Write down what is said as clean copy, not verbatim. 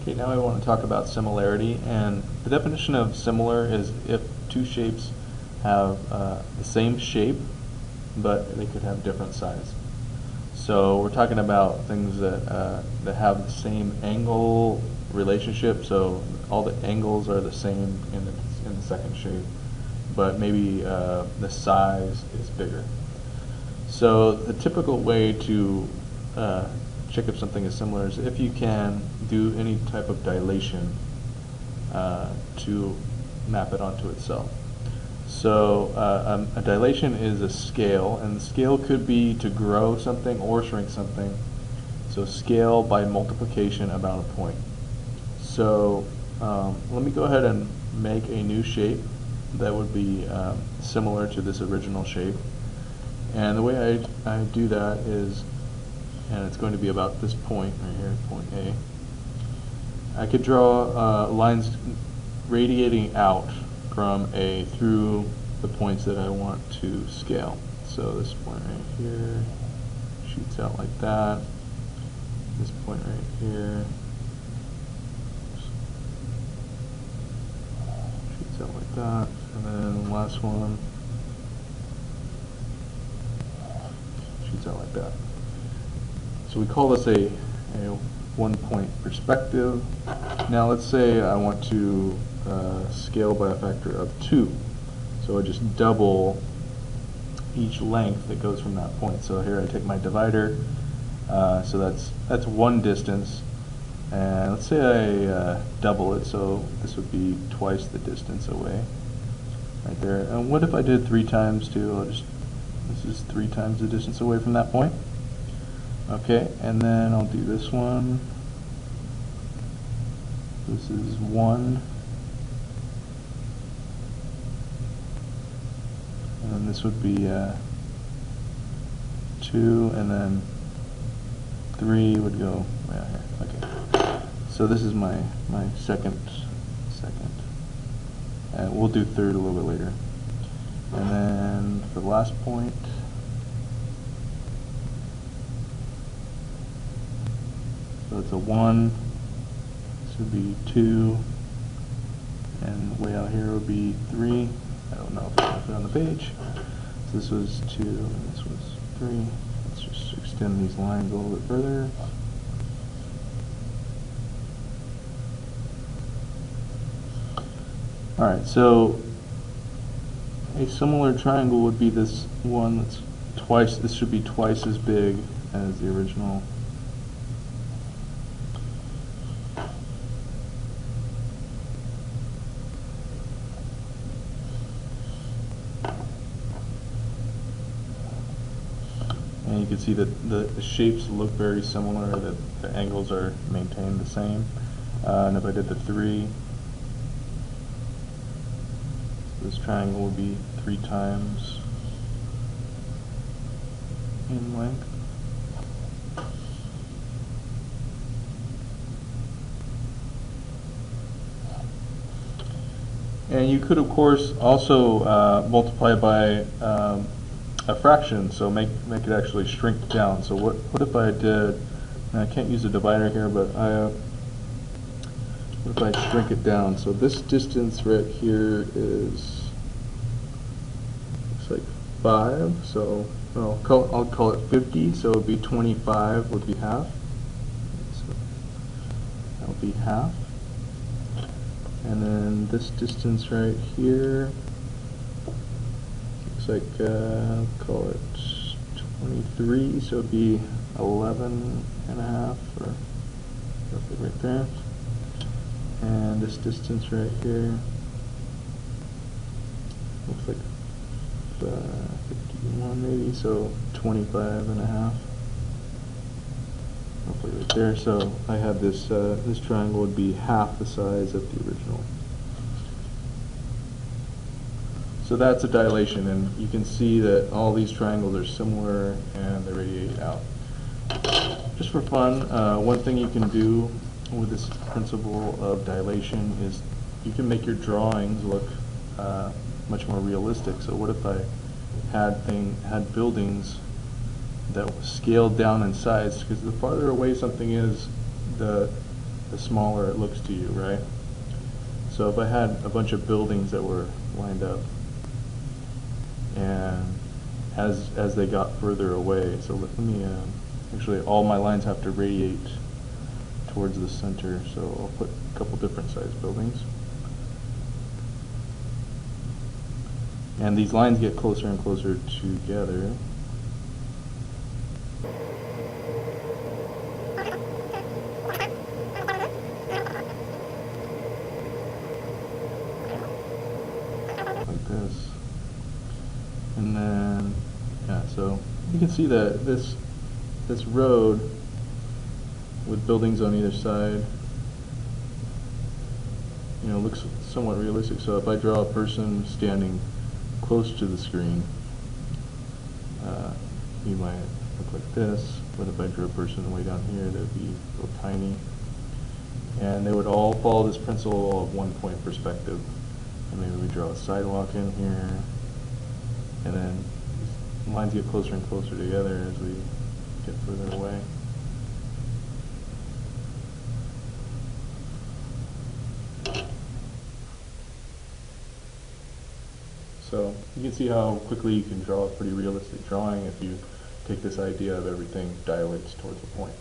Okay, now I want to talk about similarity, and the definition of similar is if two shapes have the same shape, but they could have different size. So we're talking about things that have the same angle relationship, so all the angles are the same in the second shape, but maybe the size is bigger. So the typical way to check if something is similar is if you can do any type of dilation to map it onto itself. So a dilation is a scale, and the scale could be to grow something or shrink something. So scale by multiplication about a point. So let me go ahead and make a new shape that would be similar to this original shape. And the way I do that is, and it's going to be about this point right here, point A. I could draw lines radiating out from A through the points that I want to scale. So this point right here shoots out like that. This point right here shoots out like that. And then the last one shoots out like that. So we call this a one-point perspective. Now let's say I want to scale by a factor of 2. So I just double each length that goes from that point. So here I take my divider, so that's one distance, and let's say I double it, so this would be twice the distance away, right there. And what if I did 3 times too? This is 3 times the distance away from that point. Okay, and then I'll do this one. This is 1. And this would be 2, and then 3 would go way out here. Okay, so this is my second, and we'll do third a little bit later. And then for the last point, so it's a 1. This would be 2, and way out here would be 3. I don't know if I can put it on the page. So this was 2, and this was 3. Let's just extend these lines a little bit further. Alright, so a similar triangle would be this one that's twice, this should be twice as big as the original. And you can see that the shapes look very similar, that the angles are maintained the same. And if I did the 3, this triangle would be 3 times in length. And you could, of course, also multiply by a fraction, so make it actually shrink down. So what if I did, and I can't use a divider here, but what if I shrink it down? So this distance right here is, looks like 5, so I'll call it 50, so it would be 25 would be half. So that would be half. And then this distance right here, like I'll call it 23, so it'd be 11 and a half, or roughly right there. And this distance right here looks like 51 maybe, so 25 and a half, roughly right there. So I have this this triangle would be half the size of the original. So that's a dilation, and you can see that all these triangles are similar and they radiate out. Just for fun, one thing you can do with this principle of dilation is you can make your drawings look much more realistic. So what if I had buildings that were scaled down in size? Because the farther away something is, the the smaller it looks to you, right? So if I had a bunch of buildings that were lined up, and as they got further away, so let me, actually all my lines have to radiate towards the center, so I'll put a couple different size buildings. And these lines get closer and closer together. Like this. And then, yeah, so you can see that this road with buildings on either side, you know, looks somewhat realistic. So if I draw a person standing close to the screen, he might look like this. But if I drew a person way down here, they'd be a little tiny. And they would all follow this principle of one-point perspective. And maybe we draw a sidewalk in here, and then the lines get closer and closer together as we get further away. So you can see how quickly you can draw a pretty realistic drawing if you take this idea of everything dilates towards a point.